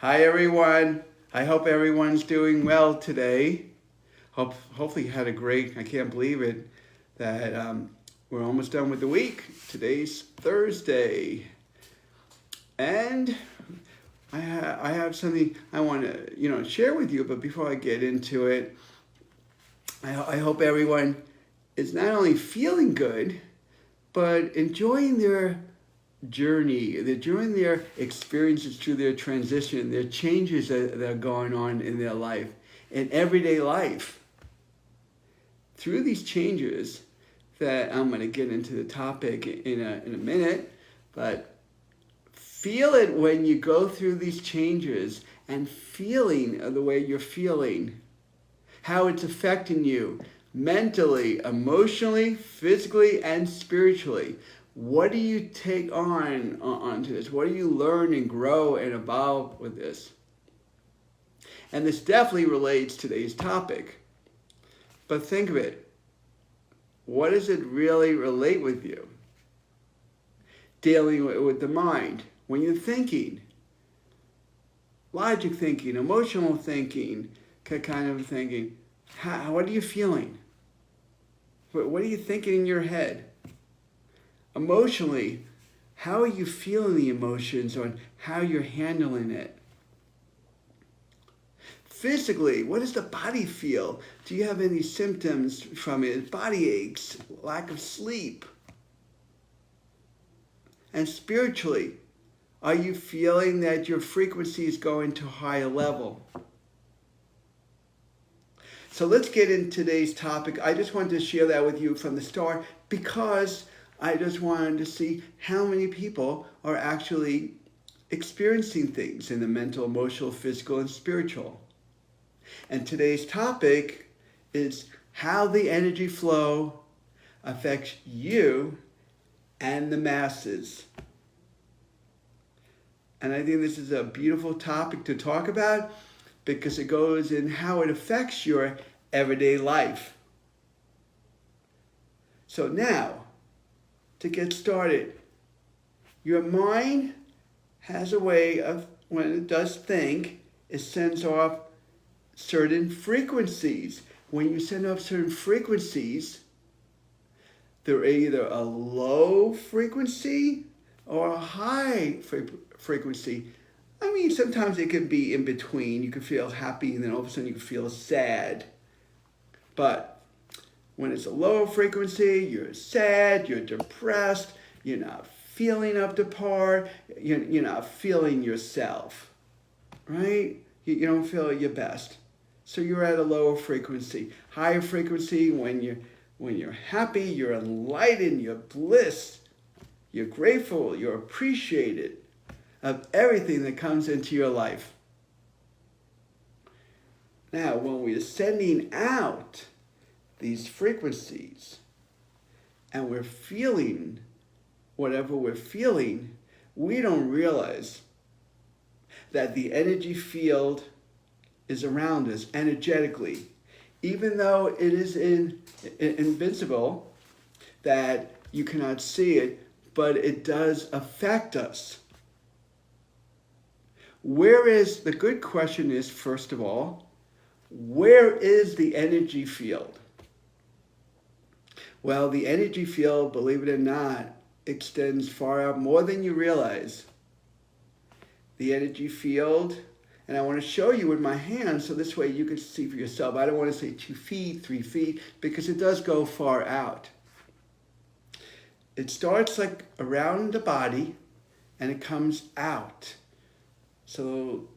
Hi everyone. I hope everyone's doing well today. Hopefully you had a great, I can't believe it, that we're almost done with the week. Today's Thursday. And I have something I want to, share with you, but before I get into it, I hope everyone is not only feeling good, but enjoying their journey, they're enjoying their experiences through their transition, their changes that are going on in their life, in everyday life. Through these changes that I'm going to get into the topic in a minute, but feel it when you go through these changes and feeling the way you're feeling, how it's affecting you mentally, emotionally, physically, and spiritually. What do you take onto this? What do you learn and grow and evolve with this? And this definitely relates to today's topic. But think of it. What does it really relate with you? Dealing with the mind. When you're thinking, logic thinking, emotional thinking, kind of thinking, what are you feeling? What are you thinking in your head? Emotionally, how are you feeling the emotions or how you're handling it? Physically, what does the body feel? Do you have any symptoms from it? Body aches, lack of sleep? And spiritually, are you feeling that your frequency is going to a higher level? So let's get into today's topic. I just wanted to share that with you from the start because I just wanted to see how many people are actually experiencing things in the mental, emotional, physical, and spiritual. And today's topic is how the energy flow affects you and the masses. And I think this is a beautiful topic to talk about because it goes in how it affects your everyday life. So now, to get started, your mind has a way of, when it does think, it sends off certain frequencies. When you send off certain frequencies, they're either a low frequency or a high frequency. I mean, sometimes it can be in between. You can feel happy and then all of a sudden you can feel sad. But when it's a low frequency, you're sad, you're depressed, you're not feeling up to par, you're not feeling yourself, right? You don't feel your best. So you're at a lower frequency. Higher frequency, when you're happy, you're enlightened, you're bliss, you're grateful, you're appreciated of everything that comes into your life. Now, when we're sending out these frequencies and we're feeling whatever we're feeling, we don't realize that the energy field is around us energetically, even though it is invisible, that you cannot see it, but it does affect us. The good question is, first of all, where is the energy field? Well, the energy field, believe it or not, extends far out, more than you realize. The energy field, and I want to show you with my hands so this way you can see for yourself. I don't want to say 2 feet, 3 feet, because it does go far out. It starts like around the body and it comes out. So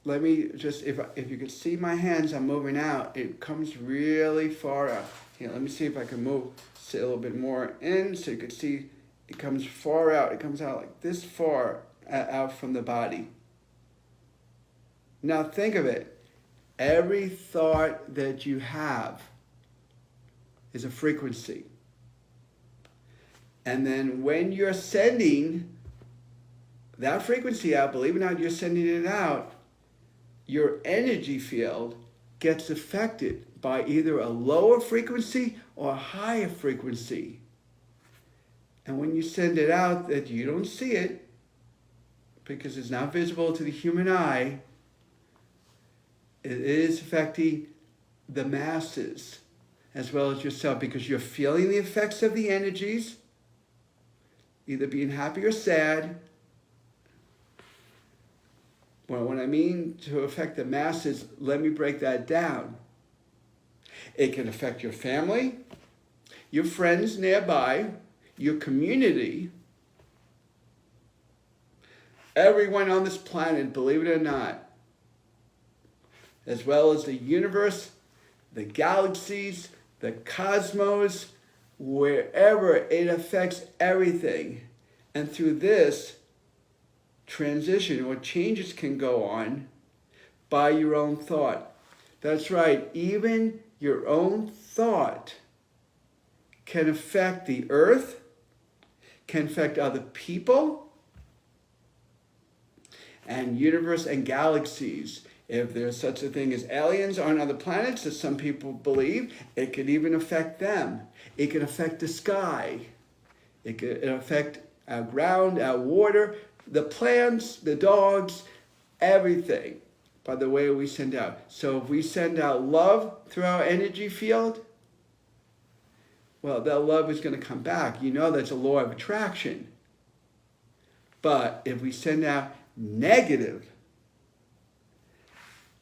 let me just, if you can see my hands, I'm moving out. It comes really far out. Here, let me see if I can move a little bit more in so you can see it comes far out. It comes out like this far out from the body. Now think of it. Every thought that you have is a frequency. And then when you're sending that frequency out, believe it or not, you're sending it out, your energy field gets affected by either a lower frequency or a higher frequency. And when you send it out that you don't see it, because it's not visible to the human eye, it is affecting the masses as well as yourself, because you're feeling the effects of the energies, either being happy or sad. Well, when I mean to affect the masses, let me break that down. It can affect your family, your friends nearby, your community, everyone on this planet, believe it or not, as well as the universe, the galaxies, the cosmos, wherever it affects everything. And through this, transition or changes can go on by your own thought. That's right, even your own thought can affect the earth, can affect other people, and universe and galaxies. If there's such a thing as aliens on other planets, as some people believe, it could even affect them. It can affect the sky. It could affect our ground, our water, the plants, the dogs, everything by the way we send out. So if we send out love through our energy field, well, that love is going to come back. You know that's a law of attraction. But if we send out negative,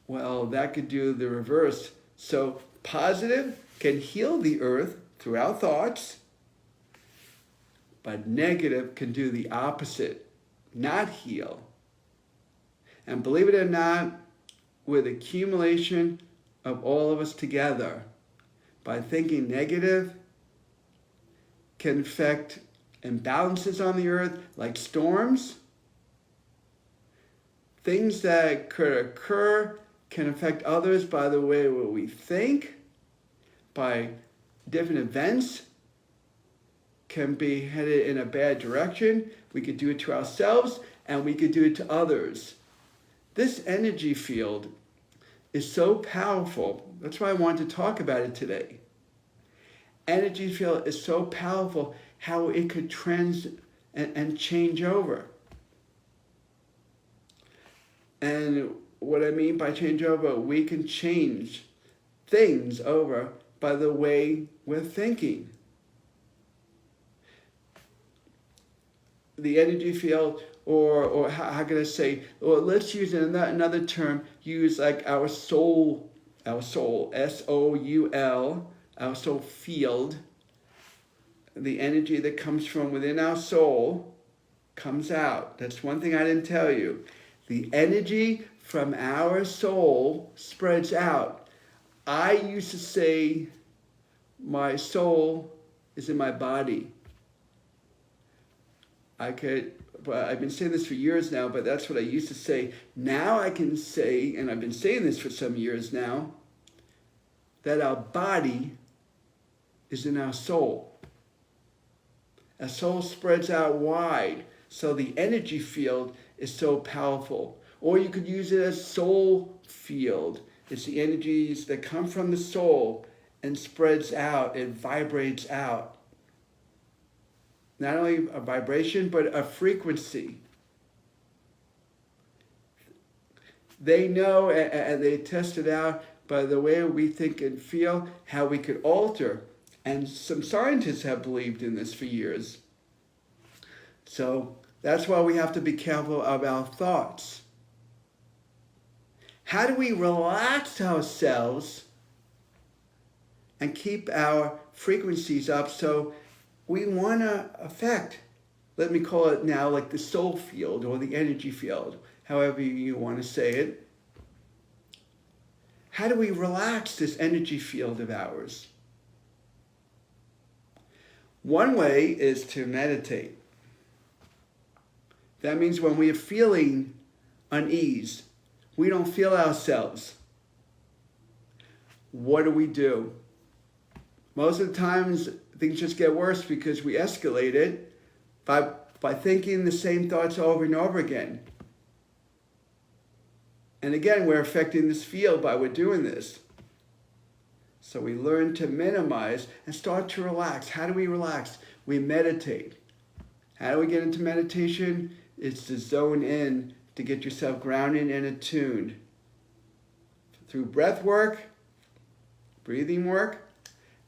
well, that could do the reverse. So positive can heal the earth through our thoughts, but negative can do the opposite, not heal. And believe it or not, with accumulation of all of us together, by thinking negative, can affect imbalances on the earth, like storms. Things that could occur can affect others by the way what we think, by different events, can be headed in a bad direction. We could do it to ourselves, and we could do it to others. This energy field is so powerful. That's why I wanted to talk about it today. Energy field is so powerful, how it could and change over. And what I mean by change over, we can change things over by the way we're thinking. The energy field, or how can I say, or let's use another term, use like our soul, S-O-U-L, our soul field. The energy that comes from within our soul comes out. That's one thing I didn't tell you. The energy from our soul spreads out. I used to say my soul is in my body. I've been saying this for years now, but that's what I used to say. Now I can say, and I've been saying this for some years now, that our body is in our soul. Our soul spreads out wide, so the energy field is so powerful. Or you could use it as soul field. It's the energies that come from the soul and spreads out, it vibrates out. Not only a vibration, but a frequency. They know, and they test it out by the way we think and feel, how we could alter. And some scientists have believed in this for years. So that's why we have to be careful of our thoughts. How do we relax ourselves and keep our frequencies up so we want to affect, let me call it now like the soul field or the energy field, however you want to say it. How do we relax this energy field of ours? One way is to meditate. That means when we are feeling unease, we don't feel ourselves. What do? Most of the times, things just get worse because we escalate it by thinking the same thoughts over and over again. And again, we're affecting this field by we're doing this. So we learn to minimize and start to relax. How do we relax? We meditate. How do we get into meditation? It's to zone in, to get yourself grounded and attuned. Through breath work, breathing work,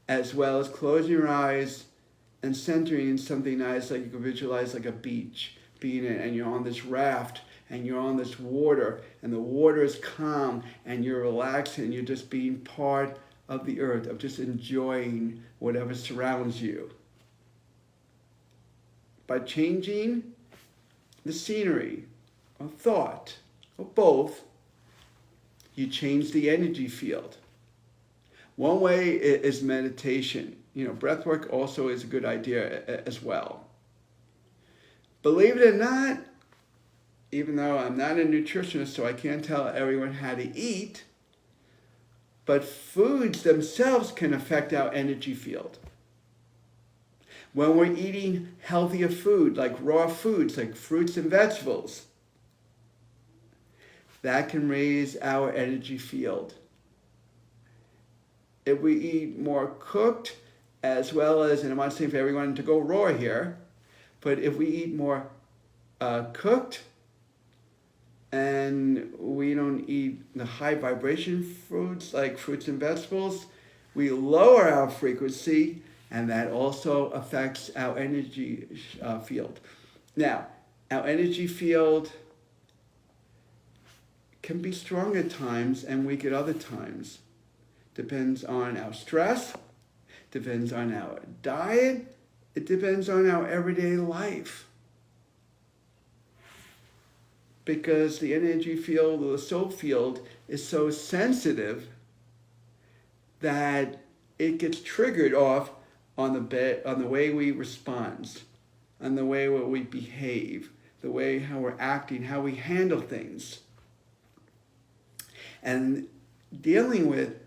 as well as closing your eyes and centering in something nice, like you can visualize like a beach, being in, and you're on this raft, and you're on this water, and the water is calm, and you're relaxed, and you're just being part of the earth, of just enjoying whatever surrounds you. By changing the scenery, or thought, or both, you change the energy field. One way is meditation. Breath work also is a good idea as well. Believe it or not, even though I'm not a nutritionist, so I can't tell everyone how to eat, but foods themselves can affect our energy field. When we're eating healthier food, like raw foods, like fruits and vegetables, that can raise our energy field. If we eat more cooked, as well as, and I'm not saying for everyone to go raw here, but if we eat more cooked, and we don't eat the high vibration foods like fruits and vegetables, we lower our frequency, and that also affects our energy field. Now, our energy field can be strong at times and weak at other times. Depends on our stress, depends on our diet, it depends on our everyday life. Because the energy field or the soul field is so sensitive that it gets triggered off on the way we respond, on the way we behave, the way how we're acting, how we handle things. And dealing with,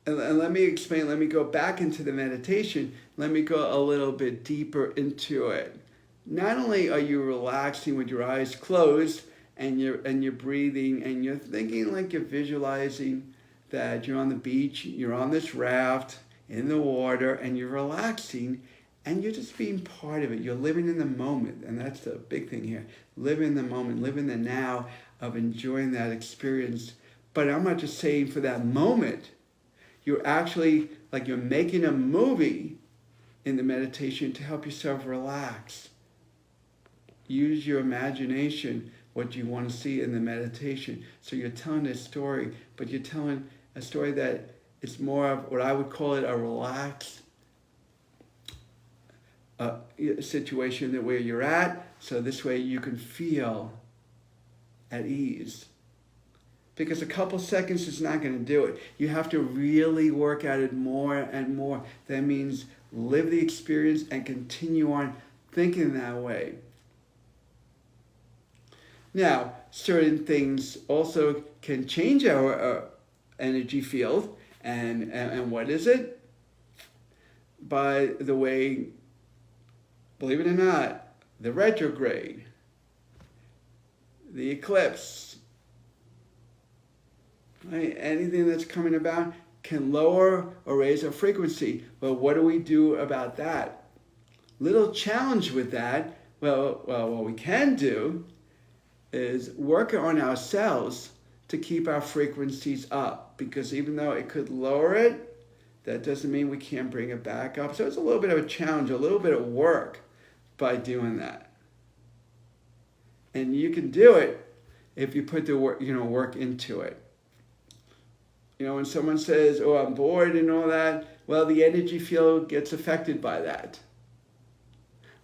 and let me explain, let me go back into the meditation, let me go a little bit deeper into it. Not only are you relaxing with your eyes closed and you're breathing and you're thinking like you're visualizing that you're on the beach, you're on this raft in the water and you're relaxing and you're just being part of it. You're living in the moment, and that's the big thing here. Live in the moment, live in the now of enjoying that experience. But I'm not just saying for that moment. You're actually, like you're making a movie in the meditation to help yourself relax. Use your imagination, what you want to see in the meditation. So you're telling a story, but you're telling a story that it's more of what I would call it a relaxed situation that where you're at. So this way you can feel at ease. Because a couple seconds is not going to do it. You have to really work at it more and more. That means live the experience and continue on thinking that way. Now, certain things also can change our energy field. And what is it? By the way, believe it or not, the retrograde, the eclipse, right? Anything that's coming about can lower or raise our frequency. Well, what do we do about that? Little challenge with that, well, what we can do is work on ourselves to keep our frequencies up, because even though it could lower it, that doesn't mean we can't bring it back up. So it's a little bit of a challenge, a little bit of work by doing that. And you can do it if you put the work into it. When someone says, "Oh, I'm bored" and all that, well, the energy field gets affected by that.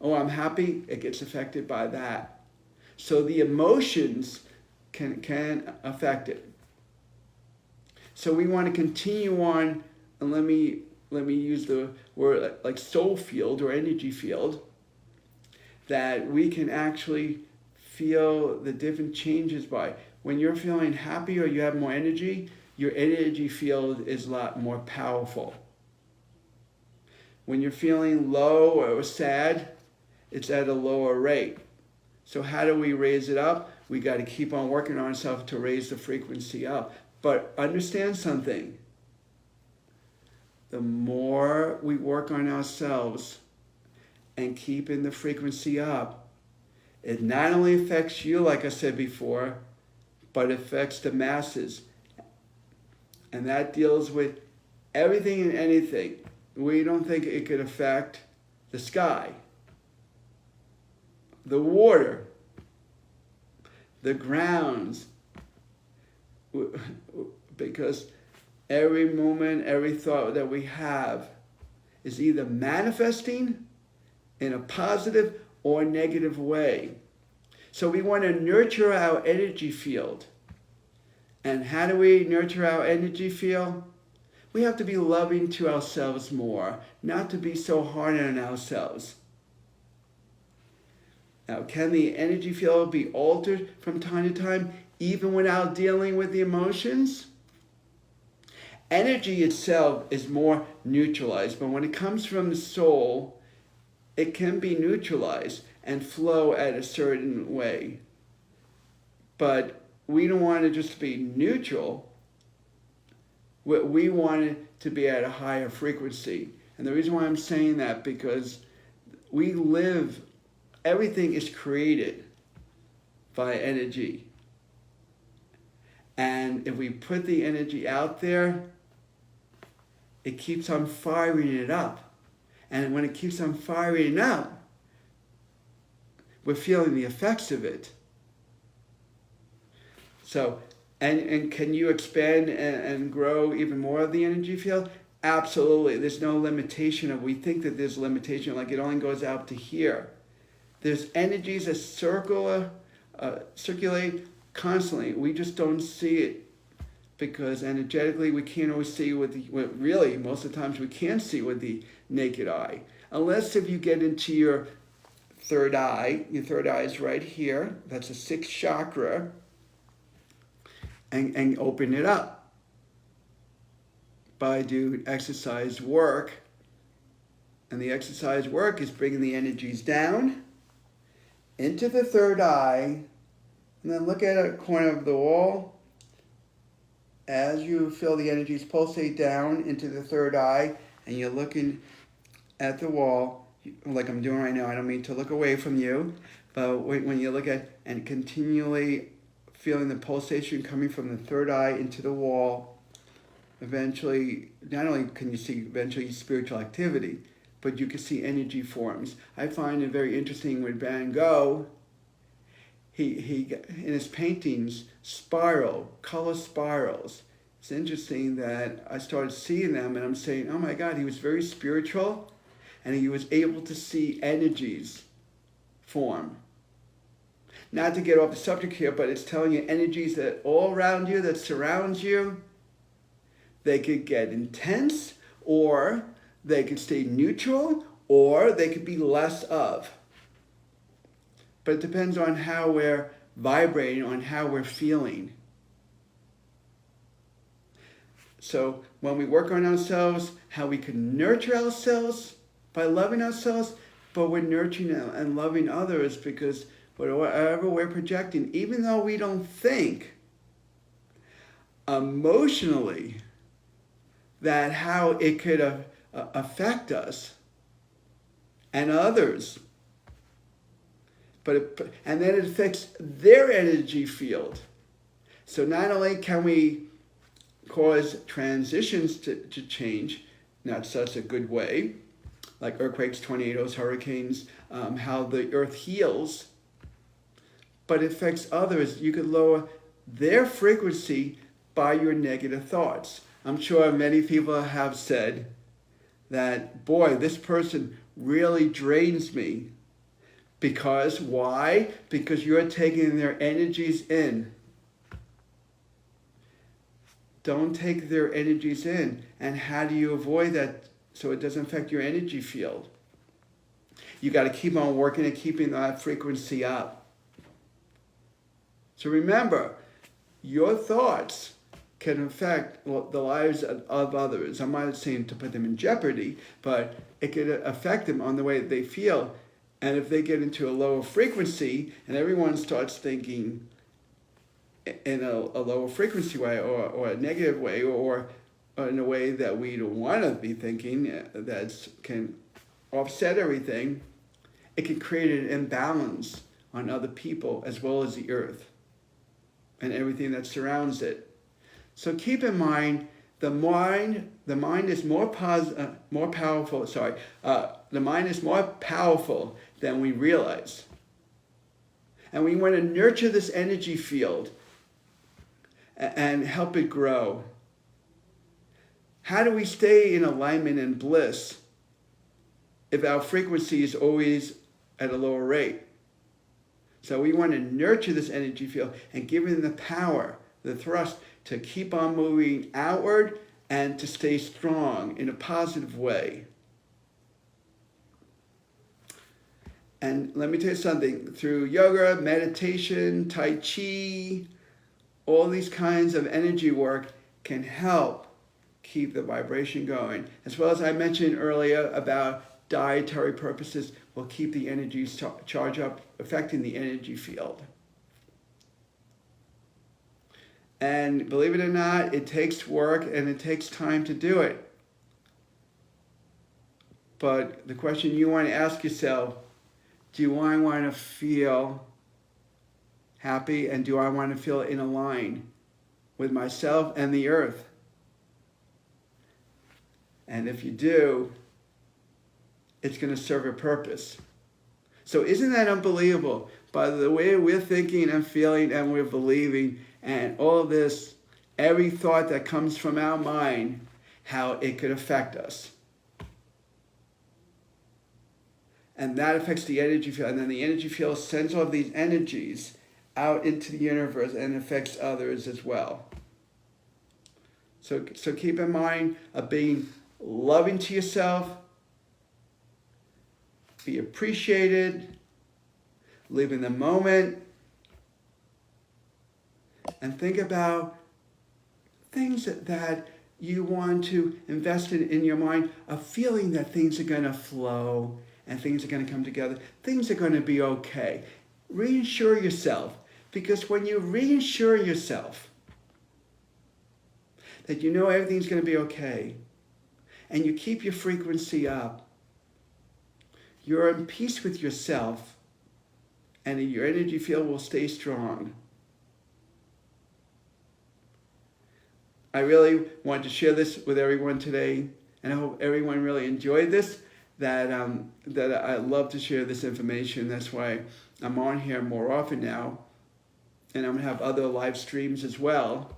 "Oh, I'm happy," it gets affected by that. So the emotions can affect it. So we want to continue on, and let me use the word like soul field or energy field, that we can actually feel the different changes by. When you're feeling happy or you have more energy, your energy field is a lot more powerful. When you're feeling low or sad, it's at a lower rate. So how do we raise it up? We got to keep on working on ourselves to raise the frequency up. But understand something. The more we work on ourselves and keeping the frequency up, It not only affects you, like I said before, but it affects the masses. And that deals with everything and anything. We don't think it could affect the sky, the water, the grounds, because every moment, every thought that we have is either manifesting in a positive or negative way. So we want to nurture our energy field. And how do we nurture our energy field? We have to be loving to ourselves more, not to be so hard on ourselves. Now, can the energy field be altered from time to time, even without dealing with the emotions? Energy itself is more neutralized, but when it comes from the soul, it can be neutralized and flow at a certain way. But we don't want it just to be neutral. We want it to be at a higher frequency. And the reason why I'm saying that, because we live, everything is created by energy. And if we put the energy out there, it keeps on firing it up. And when it keeps on firing up, we're feeling the effects of it. So, and can you expand and grow even more of the energy field? Absolutely. There's no limitation of, we think that there's limitation, like it only goes out to here. There's energies that circulate constantly. We just don't see it because energetically we can't always see really most of the times we can't see with the naked eye. Unless if you get into your third eye is right here, that's the sixth chakra, and open it up by doing exercise work. And the exercise work is bringing the energies down into the third eye, and then look at a corner of the wall. As you feel the energies pulsate down into the third eye, and you're looking at the wall, like I'm doing right now. I don't mean to look away from you, but when you look at and continually feeling the pulsation coming from the third eye into the wall, eventually, not only can you see eventually spiritual activity, but you can see energy forms. I find it very interesting with Van Gogh. He in his paintings, color spirals. It's interesting that I started seeing them and I'm saying, oh my God, he was very spiritual and he was able to see energies form. Not to get off the subject here, but it's telling you energies that all around you, that surrounds you, they could get intense, or they could stay neutral, or they could be less of. But it depends on how we're vibrating, on how we're feeling. So when we work on ourselves, how we can nurture ourselves by loving ourselves, but we're nurturing and loving others because whatever we're projecting, even though we don't think emotionally that how it could affect us and others, and then it affects their energy field. So not only can we cause transitions to change, not such a good way, like earthquakes, tornadoes, hurricanes, how the earth heals, but it affects others. You could lower their frequency by your negative thoughts. I'm sure many people have said that, boy, this person really drains me. Because, why? Because you're taking their energies in. Don't take their energies in. And how do you avoid that so it doesn't affect your energy field? You got to keep on working at keeping that frequency up. So remember, your thoughts can affect the lives of others. I'm not saying to put them in jeopardy, but it could affect them on the way that they feel. And if they get into a lower frequency and everyone starts thinking in a lower frequency way or a negative way or in a way that we don't want to be thinking that can offset everything, it can create an imbalance on other people as well as the earth and everything that surrounds it. So keep in mind, the mind is more powerful. The mind is more powerful than we realize, and we want to nurture this energy field and help it grow. How do we stay in alignment and bliss if our frequency is always at a lower rate? So we want to nurture this energy field and give it the power, the thrust to keep on moving outward and to stay strong in a positive way. And let me tell you something, through yoga, meditation, Tai Chi, all these kinds of energy work can help keep the vibration going. As well as I mentioned earlier about dietary purposes will keep the energies charged up, affecting the energy field. And believe it or not, it takes work and it takes time to do it. But the question you want to ask yourself, do I want to feel happy, and do I want to feel in line with myself and the earth? And if you do, it's going to serve a purpose. So isn't that unbelievable? By the way we're thinking and feeling and we're believing and all of this, every thought that comes from our mind, how it could affect us. And that affects the energy field. And then the energy field sends all of these energies out into the universe and affects others as well. So keep in mind of being loving to yourself, be appreciated, live in the moment, and think about things that you want to invest in your mind, a feeling that things are going to flow and things are going to come together. Things are going to be okay. Reassure yourself, because when you reassure yourself that you know everything's going to be okay, and you keep your frequency up, you're in peace with yourself, and your energy field will stay strong. I really want to share this with everyone today, and I hope everyone really enjoyed this, that I love to share this information. That's why I'm on here more often now, and I'm going to have other live streams as well.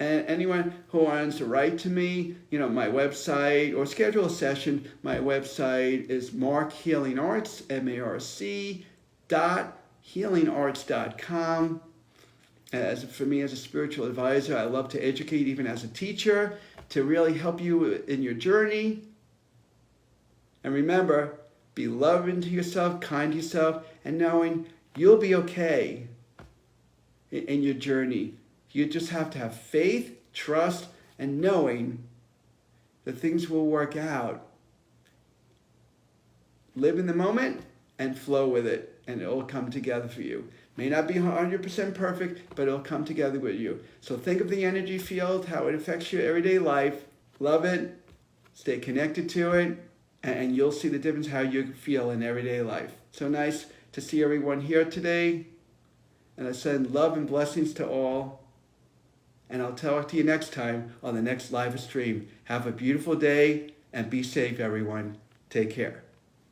And anyone who wants to write to me, my website, or schedule a session, my website is Marc Healing Arts, marc.healingarts.com. For me as a spiritual advisor, I love to educate, even as a teacher, to really help you in your journey. And remember, be loving to yourself, kind to yourself, and knowing you'll be okay in your journey. You just have to have faith, trust, and knowing that things will work out. Live in the moment and flow with it, and it will come together for you. May not be 100% perfect, but it'll come together with you. So think of the energy field, how it affects your everyday life. Love it, stay connected to it, and you'll see the difference how you feel in everyday life. So nice to see everyone here today. And I send love and blessings to all. And I'll talk to you next time on the next live stream. Have a beautiful day and be safe, everyone. Take care.